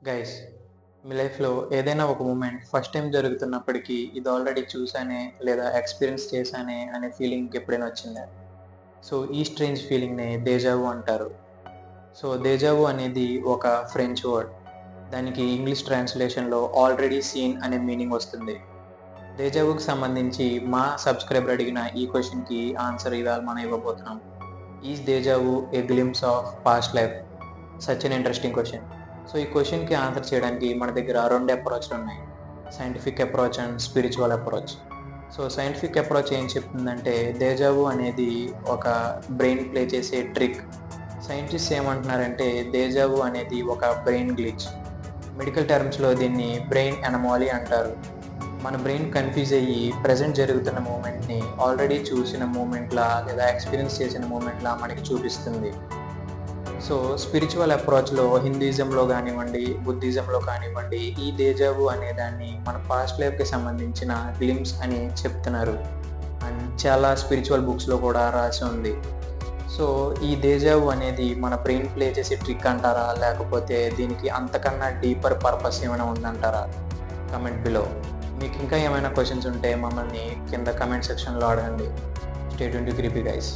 Guys, మీ లైఫ్‌లో ఏదైనా ఒక మూమెంట్ ఫస్ట్ టైమ్ జరుగుతున్నప్పటికీ ఇది ఆల్రెడీ చూసానే లేదా ఎక్స్‌పీరియన్స్ చేశానే అనే ఫీలింగ్ ఎప్పుడైనా వచ్చిందా? సో, ఈ స్ట్రేంజ్ ఫీలింగ్‌నే డేజా వూ అంటారు. సో, డేజా వూ అనేది ఒక ఫ్రెంచ్ వర్డ్. దానికి ఇంగ్లీష్ ట్రాన్స్‌లేషన్‌లో ఆల్రెడీ సీన్ అనే మీనింగ్ వస్తుంది. డేజా వూకి సంబంధించి మా సబ్‌స్క్రైబర్ అడిగిన ఈ క్వెషన్‌కి ఆన్సర్ ఇవాళ మనం ఇవ్వబోతున్నాం. Is deja vu a glimpse of past life? Such an interesting question. So, ఈ క్వెషన్‌కి ఆన్సర్ చేయడానికి మన దగ్గర 2 అప్రోచ్‌లున్నాయి. Scientific approach and spiritual approach. So, scientific approach ఏం చెప్తుందంటే డేజా వూ అనేది ఒక బ్రెయిన్ ప్లే చేసే ట్రిక్. సైంటిస్ట్స్ ఏమంటున్నారంటే డేజా వూ అనేది ఒక బ్రెయిన్ గ్లిచ్. మెడికల్ టర్మ్స్‌లో దీన్ని బ్రెయిన్ అనామలీ అంటారు. మన బ్రెయిన్ కన్‌ఫ్యూజ్ అయ్యి ప్రెజెంట్ జరుగుతున్న మూమెంట్‌ని ఆల్రెడీ చూసిన మూమెంట్‌లా లేదా ఎక్స్‌పీరియన్స్ చేసిన మూమెంట్‌లా మనకి చూపిస్తుంది. సో, స్పిరిచువల్ అప్రోచ్‌లో హిందూయిజంలో గానివ్వండి, బుద్ధిజంలో కానివ్వండి, ఈ డేజా వూ అనే దాన్ని మన పాస్ట్ లైఫ్‌కి సంబంధించిన గ్లింప్స్ అని చెప్తున్నారు. అండ్ చాలా స్పిరిచువల్ బుక్స్‌లో కూడా రాసి ఉంది. సో, ఈ డేజా వూ అనేది మన బ్రెయిన్ ప్లే చేసే ట్రిక్ అంటారా? లేకపోతే దీనికి అంతకన్నా డీపర్ పర్పస్ ఏమైనా ఉందంటారా? Comment below. మీకు ఇంకా ఏమైనా క్వెషన్స్ ఉంటే మమ్మల్ని కింద కామెంట్ సెక్షన్‌లో అడగండి. Stay tuned to creepy guys.